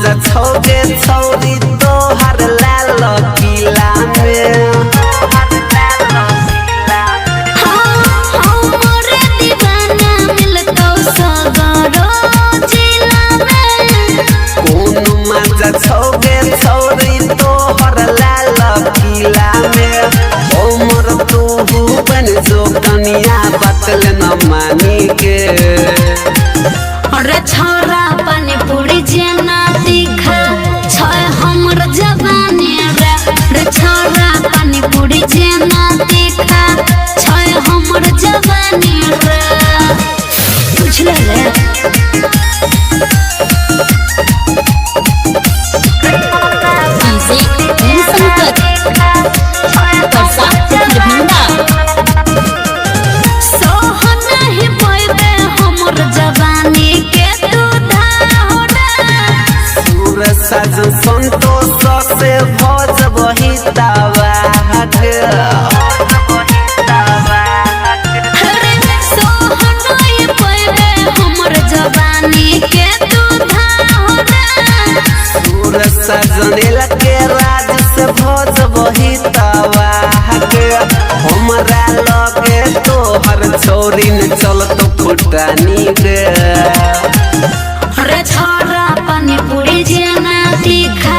मजा छौगे छौरी तोहर लाल किला में हमरे दीवाना मिलतो सगरो जिला में कौन मजा छौगे छौरी तोहर लाल किला में उमर तू बन जो कनिया बतल न मानी के रे छोरा पानी पूरी जेना तीखा छय हमर जवानी रे छोरा पानी पूरी जेना तीखा छय हमर जवानी रे बुझले रे इजी संकट परसा दरभंगा सोहना ही पइबे हमर जवानी के तू धारा साजन संतोष से भज बही तावा सोहना ही पइबे हमर जवानी के तू धारा साजन के राज से भज बही तावा हमरा लगे तोहर छोरी न चल तो फुटानी गे रे छोरा पानी पूरी जेना तीखा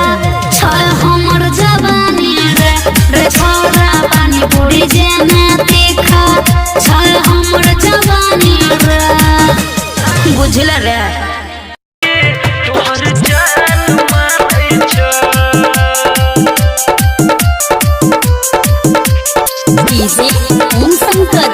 छय हमर जवानी रे छोरा पानी पूरी जेना तीखा छय हमर जवानी रे बुझल रे इजी संकट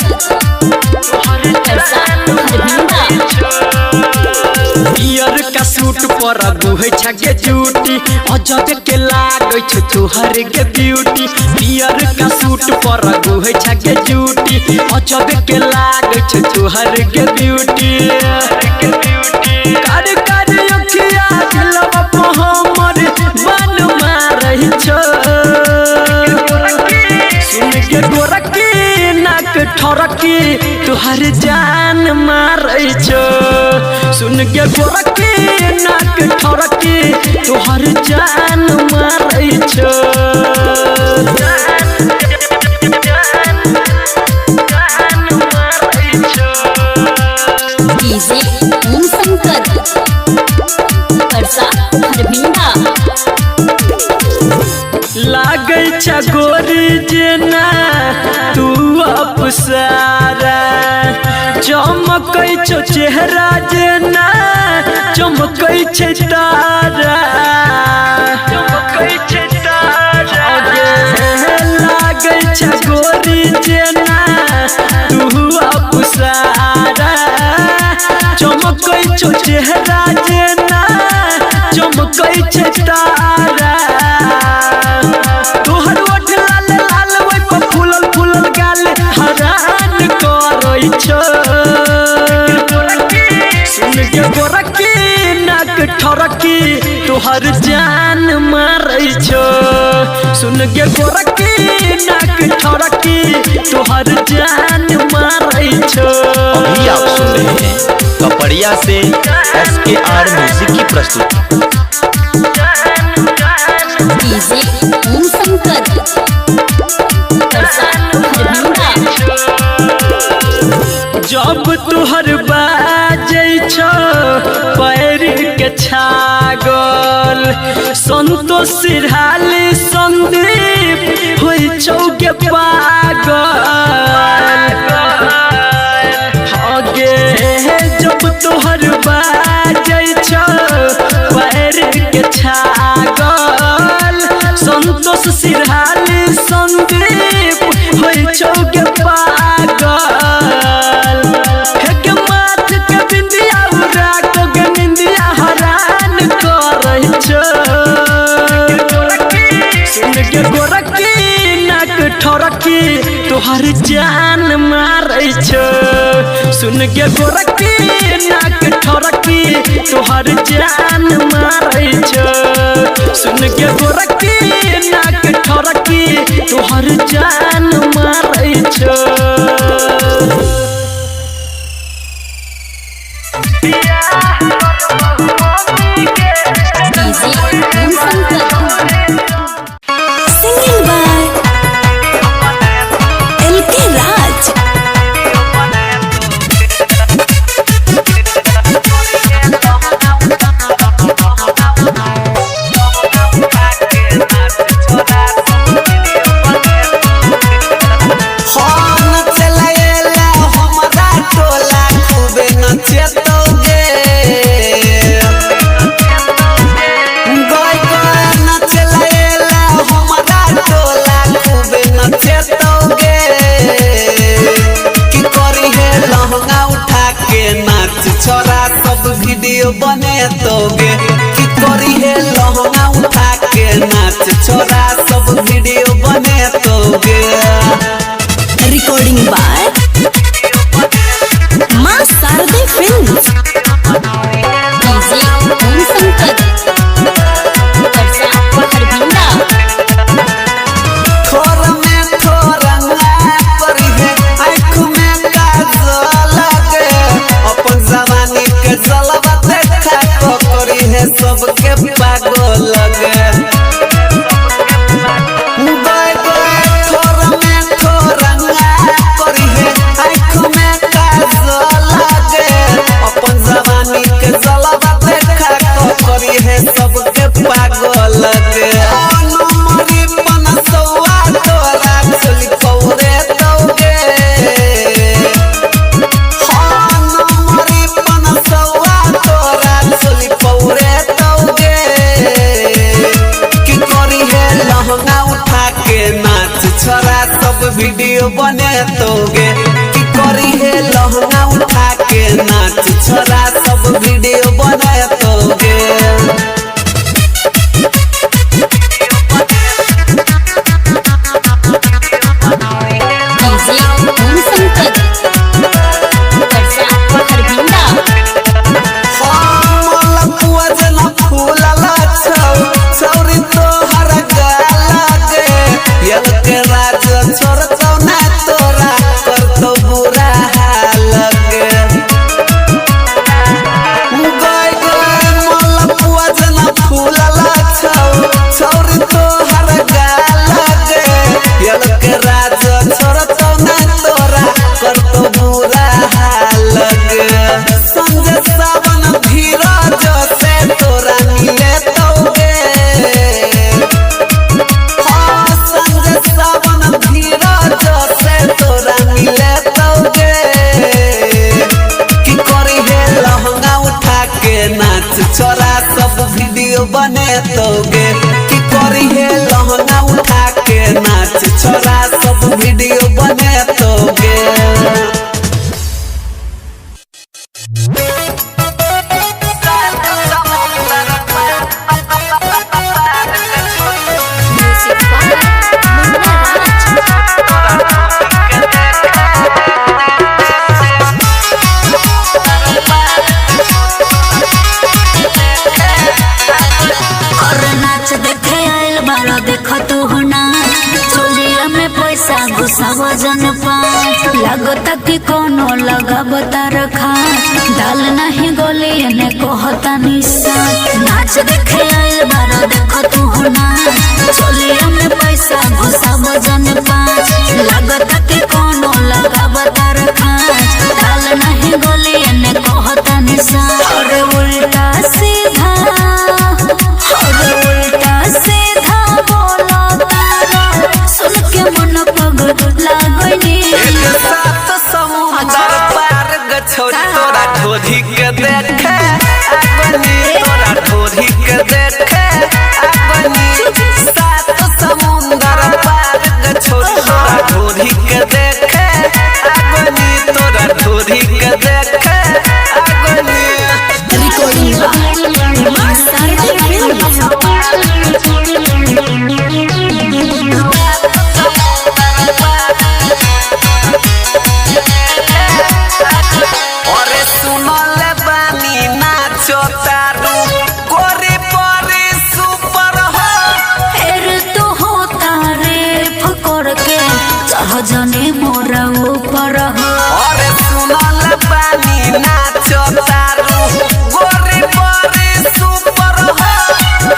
पियर का सूट पर गुहे छगे जूटी अजब के लागै छ तोहर के ब्यूटी पियर का सूट पर गुहे छगे जूटी अजब के लागै छ तोहर के ब्यूटी कर कर अखिया दिलवा पे हमर मन मारै छ सुन के गोरकी नाक ठरकी तोहर जान मारै छ सुन के गोरकी नाक ठरकी तोहर जान मारै छ इजी संकट परसा दरभंगा लागै छ गोरी जेना तू अपसारा चमकै छ चेहरा जेना चमकै छ तारा लागै छ गोरी जेना तू अपसारा चमकै छ चेहरा जेना चमकै छ तारा तोहर ओठ लाल लाल ओइ पर फूलल फूलल गाल हरान करै छ सुन के गोरकी नाक ठरकी तोहर जान मारै छ सुन के गोरकी नाक ठरकी तोहर जान मारै छ। अभी आप सुन रहे हैं कपड़िया से SKR म्यूजिक की प्रस्तुति। इजी संकट परसा दरभंगा जब तोहर बाजै छ पैर के छागल संतोष सिरहाली संदीप होइ चौके पागल आगे जब तोहर बाजै छ पैर के छागल संतोष सिरहाली संदीप होइ चौके पागल माथ के बिंदिया उड़ा के निंदिया हरान करै छ सुन के गोरकी नाक ठरकी तोहर जान मारै छ सुन के गोरकी नाक ठरकी तोहर जान मारै छ सुन के गोरकी नाक ठरकी तोहर जान मारै छ। DJ Om Shankar Singing by LK Raj. छोरा सब वीडियो बने तोगे कि करी है लहंगा उठा के नाच छोरा सब वीडियो बने तोगे Recording by Ma Sarde Films. DJ Om Shankar Parsa हरभिंडा ठोर में ठोरंगा करी है आँख में काजल लगे अपन जवानी के जलवा देखा तो करी है सबके पागल लगे सबके पागल लगे नमरी पनसौआ तोरा चली पौरे तोगे नमरी पनसौआ तोरा चली पौरे तोगे कि करी है लहंगा उठा के नाच छोरा सब वीडियो बने तोगे कि करी है लहंगा उठा के नाच छोरा सब वीडियो बने तोगे डीजे ओम शंकर परसा हरभिंडा छौरी तोहर गालगे यल के राज छोड़तौ ना तोरा करतौ बुरा हाल गे गय गय मलपुआ जना फूलला छौरी तोहर गालगे यल के राज छोड़तौ ना तोरा करतौ बुरा हाल गे संजय सावन धीरज से तोरा मिले तोगे संजय सावन धीरज से तोरा मिले तोगे कि करी है लहंगा उठा के नाच छोरा सब वीडियो बने तोगे कि करी है लहंगा उठा के नाच छोरा सब वीडियो बने तोगे म्यूजिक बाय मुन्ना राज और नाच देखे आइल बारो देखो तू ना चोलिया में पैसा घुसा वजन पाँच लगता कि कोनो लगाब तार खास दाल नहीं गोली ने कहता निशा नाच देखे आइल बारो देखो तू ना चोलिया में पैसा घुसा वजन पाँच लगता कि कोनो लगाब तार खास दाल नहीं गोली ने कहता निशा और उल्टा सीधा उल्टा सीधा बोलो तारा सुन के मन पगल लागनी सात समुद्र पार गछोरी तोरा ढोधी के देखे आगनी तोरा ढोधी के देखे आगनी सात समुद्र पार गछोरी तोरा ढोधी के देखे आगनी तोरा ढोधी के देखे आगनी Recording by Ma Sarde Films. अरे सुनल बानी नाचो तारू गोरी परी सुपर हो फिर तो होता रे फकर के चाह जने मोरा ऊपर हो अरे सुनल बानी नाचो तारू गोरी परी सुपर हो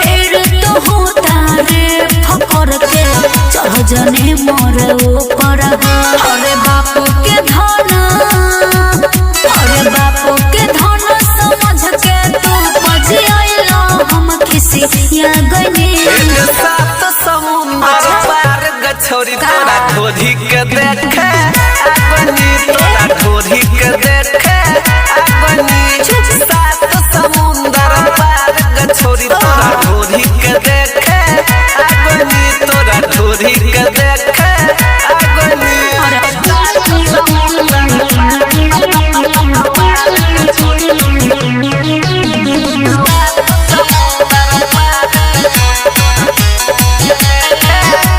खिसिया गनी एक सात समुंदर पार गछोरी तोरा ढोधी के देखे आगनी तोरा ढोधी के देखे आगनी सात समुंदर पार गछोरी तोरा ढोधी के देखे आगनी तोरा ढोधी के देखे आगनी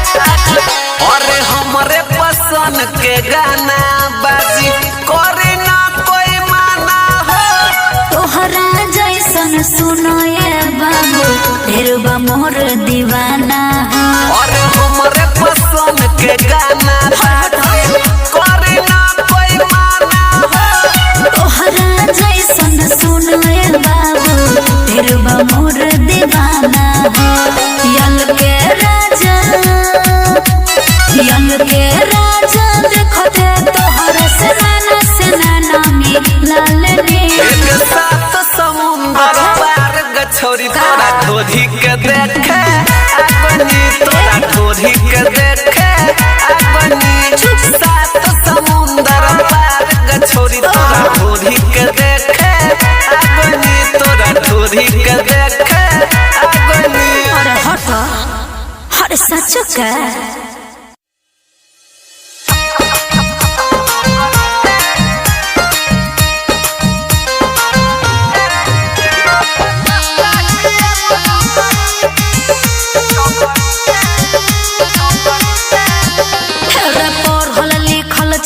अरे हमरे पसंद के गाना बाजी करे ना कोई माना हो तोहरा जैसन सुनो ये बाबू ढेरबा मोर दीवाना अरे हमरे पसंद के गाना बाजी करे ना कोई माना हो तोहरा जैसन सुनो ये बाबू ढेरबा मोर दीवाना यल के राजा देखो ते तोहरा से नाना मिललनी एक सात समुंदर पार गछोरी तोरा ढोधी के देखे आगनी तोरा ढोधी के देखे आगनी सात समुंदर पार गछोरी तोरा ढोधी के देखे आगनी तोरा ढोधी के देखे आगनी अरे हट अरे सचो का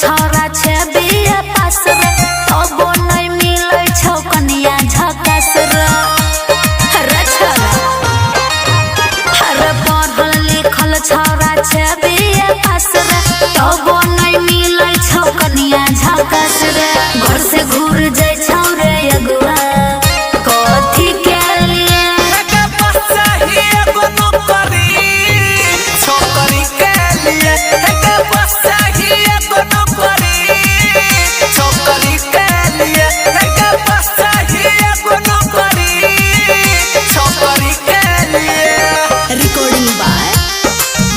छोरा छे बिया पास रे तबो नहीं मिलै छौ कनिया झकास रे छोरा अरे पढ़ल लिखल छोरा छे बिया पास रे तबो नहीं मिलै छौ कनिया झकास रे घर से घूर जाय छौ रे अगुआ कथी के लिए के बच्चा ही एगो नौकरी छोकरी के लिए के बच्चा ही एगो नौकरी छोकरी के लिए के बच्चा ही एगो नौकरी छोकरी के लिए recording by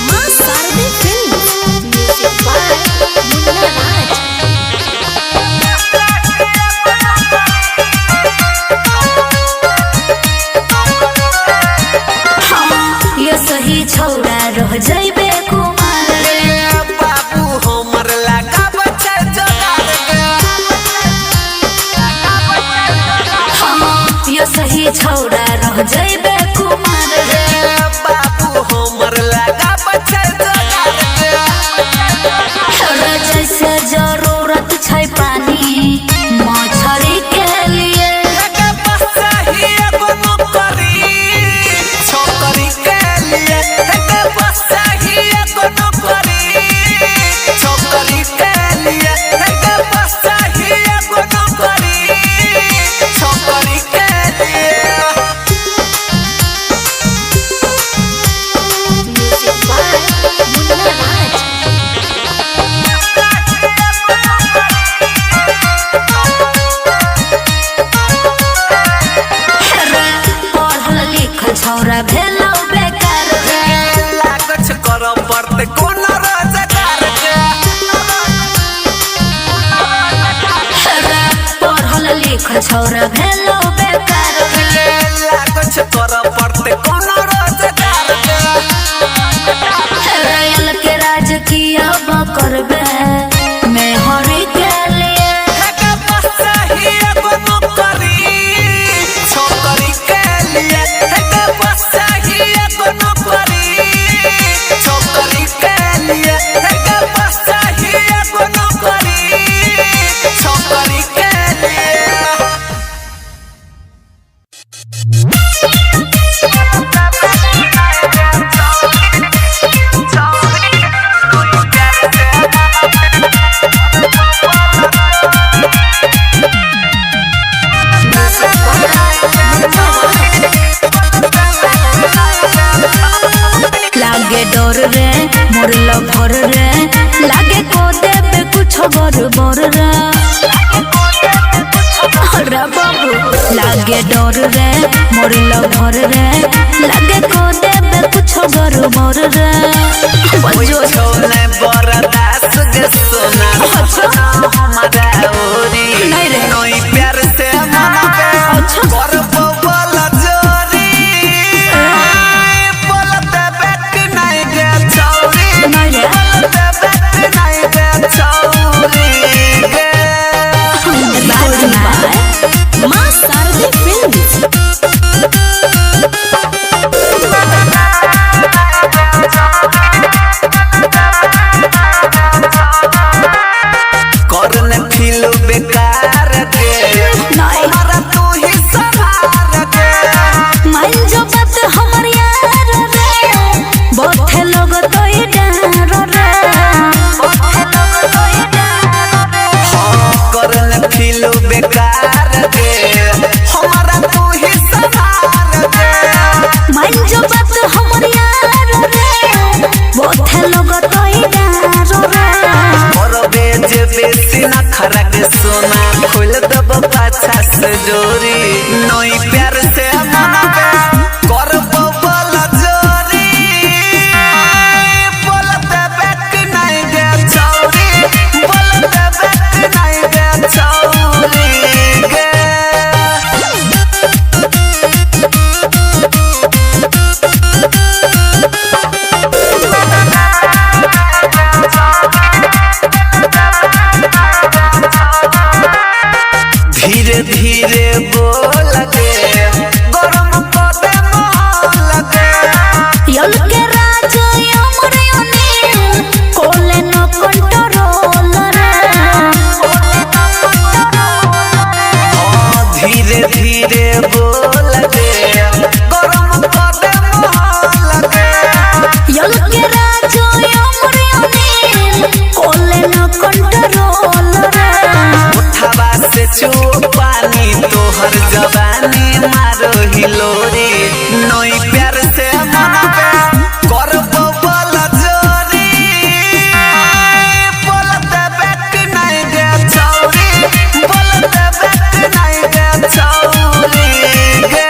Maa Sharde film music by मुन्ना राज ये सही छौड़ा रह जाइबे कुमार रे बाबू हमर लगा बच्चा जोगार ये सही छौड़ा रह जाइबे कुमार रे बाबू हमर लगा बच्चा जोगार छोरा जैसे जरूरत छै पानी मछरी के लिए के बच्चा ही एगो नौकरी छोकरी के लिए के बच्चा ही एगो नौकरी छोकरी के लिए के बच्चा ही एगो नौकरी छोकरी के लिए म्यूजिक बाय मुन्ना राज पढ़ल लिखल छौरा भेलौ बेकार रे लागछ कर पड़ते कोनो रोजगार के पढ़ल लिखल छौरा भेलौ बेकार रे लागछ कर पड़ते कोनो रोजगार के रयल के राज किया करबे मैं हरी के लिए के बच्चा ही एगो नौकरी छोकरी के लिए के बच्चा ही एगो नौकरी छोकरी के लिए के बच्चा ही एगो नौकरी छोकरी के लिए लागे डर रे मोर लभर रे लागे को देबे कुछ बर बर रे अरे बाबू लागे डर रे मोर लभर रे लागे को देबे कुछ गर मोर रे ओइ छोने बरदास गे सोना सोना हमारा ओरी नहीं रे। नई प्यार से मनबे करबो बोला जोरी बोलते बैठ नहीं गे छौरी नहीं रे। बोलते बैठ नहीं गे छौरी गे माँ शारदे फिल्म्स। करने फिल बेकार के हमारा तू ही सहारा के मान जो बात हमर यार रे बहुत लोग तो डर रे करने फिल बेकार के हमारा तू ही सहारा के मान जो बात हमर यार रे बहुत लोग तो डर रे करबे जे बेसी ना खरक सोना खोल दब पाछा से जोरी नई प्यार से मनबे करबो बोला जोरी बोलते बैठ नहीं गे छौरी बोलते बैठ नहीं गे छौरी गे धीरे धीरे बोल गे गरम पदे मोहल गे यल के राज हमर योनी कोले न कंट्रोल रे धीरे धीरे बोल गे गरम पदे मोहल गे यल के राज हमर योनी कोले न कंट्रोल रे उठावा से चू पानी तोहर जवानी मारो हिलोरी नई प्यार से मनबे करबो बोला जोरी बोलते बैठ नहीं गे छौरी बोलते बैठ नहीं गे छौरी गे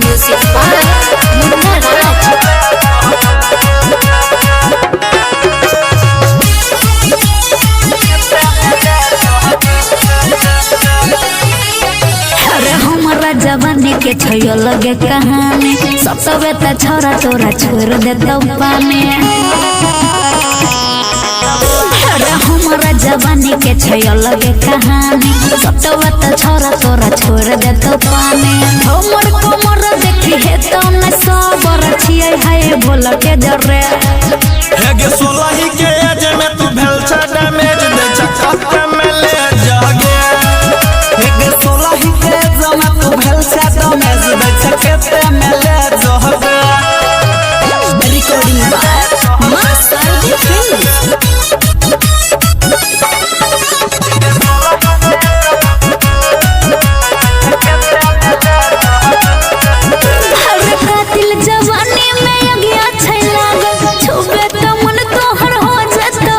म्यूजिक बाय मुन्ना राज। अरे हमारा जवानी के छयो लगे कहानी सतवे त छोरा तोरा छोड़ दे तो पानी अरे हमारा जवानी के छयो लगे कहानी सतवे त छोरा तोरा छोड़ दे तो पानी हमर कोमर देखी है तो न सबर छिए है बोल के जरे हेगे 16 के एज में तू भेल डैमेज दे चक्का में ले जागे हेगे 16 के जमा तू भेल छा डमेज दे छकेते में ले जोहबे रिकॉर्डिंग बाय माँ शारदे फिल्म्स। अरे कातिल जवानी में अगिया छै लागल छुबे त मन तोहर हो जतो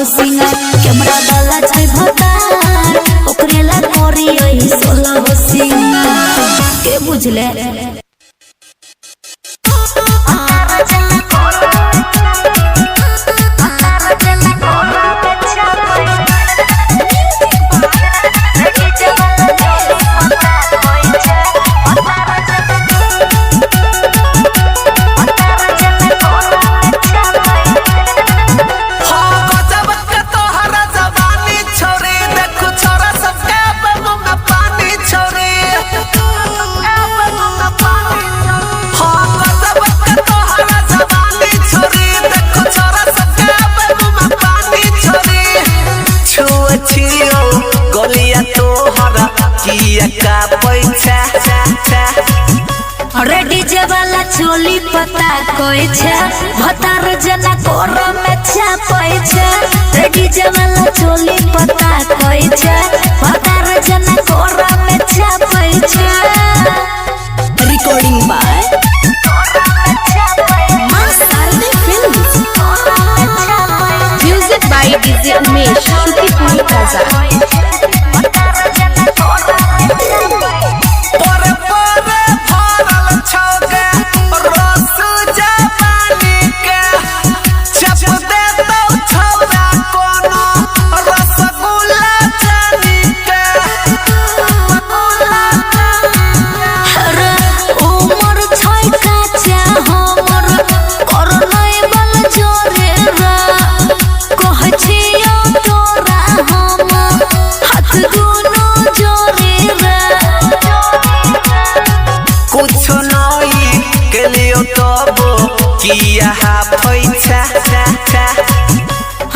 हो सिंगार कैमरा डाला छै भतार ओकरे ला कोरी ओही 16 हो सिंगार के बुझले रेडी जे वाला चोली पता कोई छे भतार जना कोर में छापै छे रेडी जे वाला चोली पता कोई छे भतार जना कोर में छापै छे recording by Maa Sharde films music by DJ Umesh शुक्रिया प्लाजा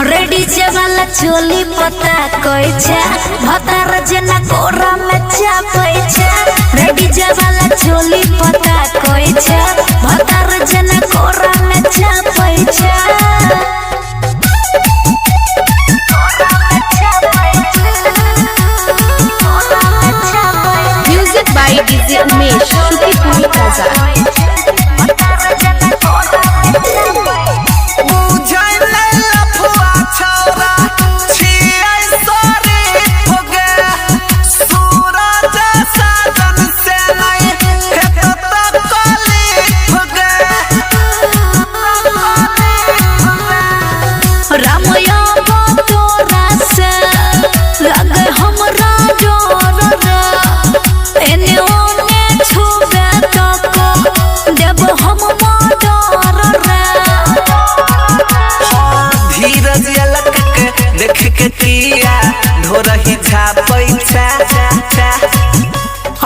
रेडी जे वाला चोली पता कोई छे भतार जना कोरा में छापै छे रेडी जे वाला चोली पता कोई छे भतार जना कोरा में छापै छे म्यूजिक बाय डीजे उमेश शुक्रिया प्लाजा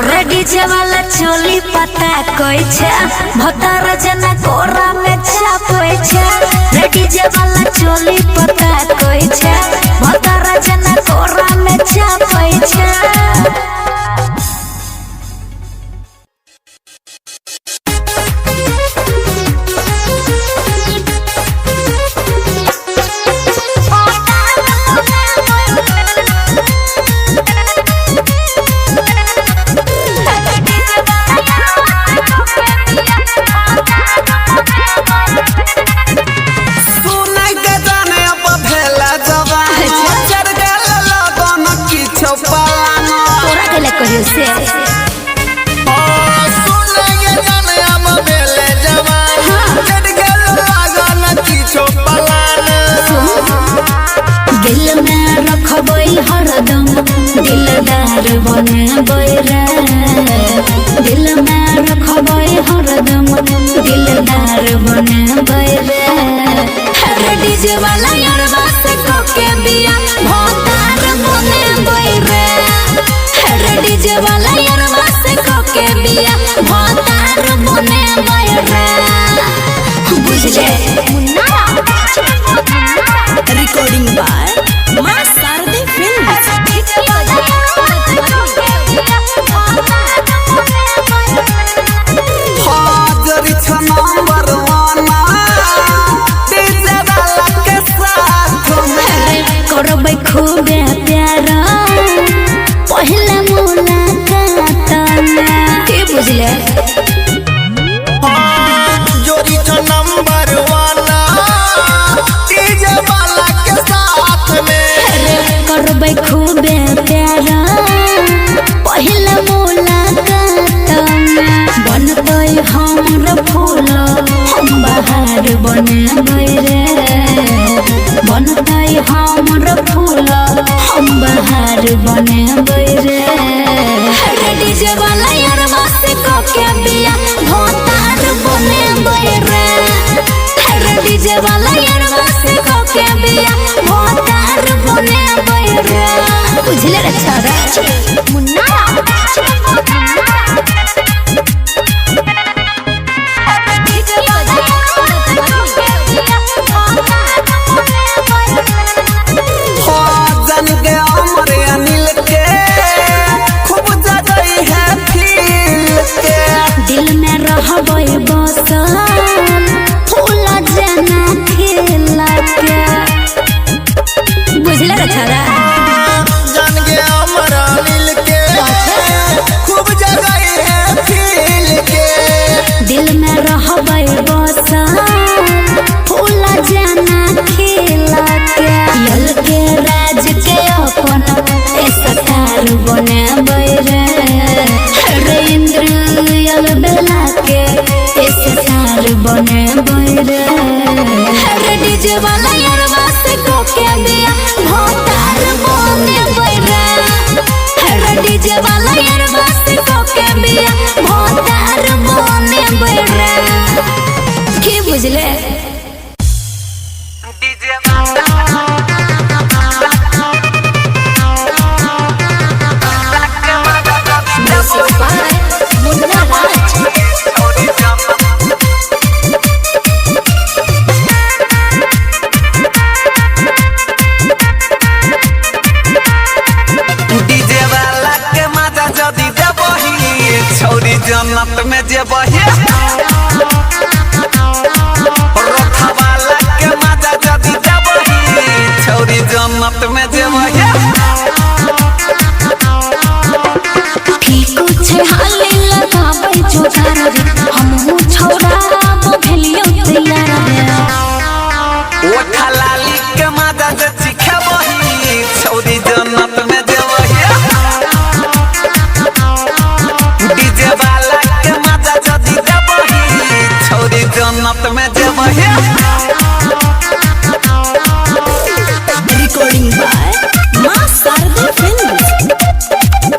रेडी जे वाला चोली पता कोई छे भतार जना कोरा में छापै छे रेडी जे वाला चोली पता कोई छे भतार जना कोरा में छापै छे कहियो से दिल में रखबै हरदम दिलदार बनबै रे दिल में रखबै हरदम दिलदार बनबै रे रेडी जे वाला यारवा से कोके बिया भतार बनबै रे रेडी जे वाला यारवा से कोके बिया भतार बनबै रे बुझले recording by Maa Sharde films करबै खूबे प्यार पहला मुलाकात में के बुझले जोड़ी तो नंबर 1 डीजे वाला के साथ बुझले रे छौरा मुन्ना जन के अमर अनिल के खूब जगई है फील के दिल में रहबै बसल फूल जना खिल के बुझले रे छौरा जान के अमर अनिल के खूब जगई है फील के दिल में रहबै बसल फूल जना खिल के यल के राज के अपन स्टार बनाबै रे इंद्र यल बेला के स्टार बनाबै रे डीजे वाला यारवा से को के दिया भोतार बनाबै रे डीजे वाला यारवा से को के दिया भोतार बनाबै रे की बुझले मुन्ना राज डीजे वाला के मजा जदी देबही छौरी जन्नत में जेबही रखा वाला के मजा जदी देबही छौरी जन्नत में जेबही ठीक छे हाले लगाबै जोगार रे हमहु छौरा भेलियो तैयार रे ओठा लाली के मजा जे चिखेबही छौरी जन्नत में जेबही डीजे वाला के मजा जदी देबही छौरी जन्नत में जेबही रिकॉर्डिंग बाय मां शारदा फिल्म्स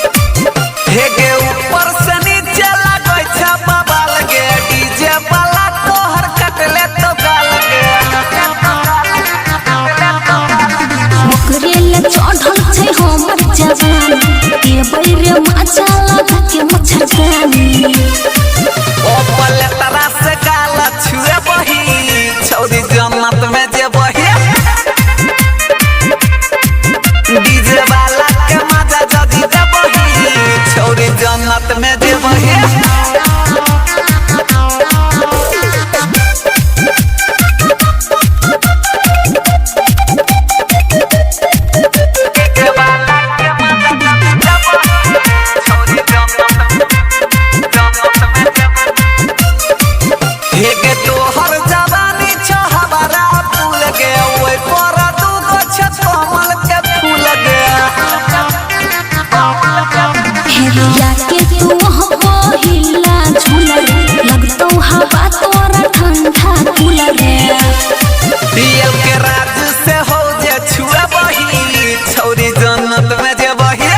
हेगे ऊपर से नीचे लागै छै बबाल गे डीजे वाला तोहर कटले तो गाल गे ओकरे ले चढ़ल छै हमर जवान के बैरे माचा लगा के मच्छरदानी ओ पले तरा से गाल छुए बही छौरी जन्नत में जेबही डीजे वाला के मजा जदी देबही छौरी जन्नत में जेबही हेगे तोहर जवानी छ हमारा फूल गे ओइ पर दू गो छ कमल के फूल गे हेरिया के तू हो हिला झूला लगतौ हवा तोरा ठंडा कूल रे दियल के राज से हो जे छुआ बही छौरी जन्नत में जेबही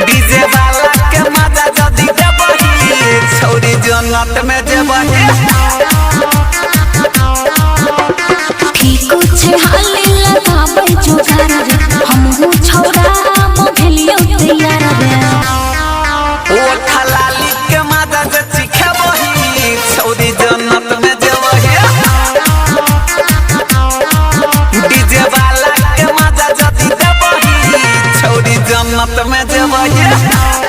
डीजे वाला के मजा जदी देबही छौरी जन्नत में जेबही ठीक छे हाले लगाबै जोगार रे हमहु छौरा भेलियो तैयार रे ओठा लाली के मजा जे चिखेबही छौरी जन्नत में जेबही डीजे वाला के मजा जदी देबही छौरी जन्नत में जेबही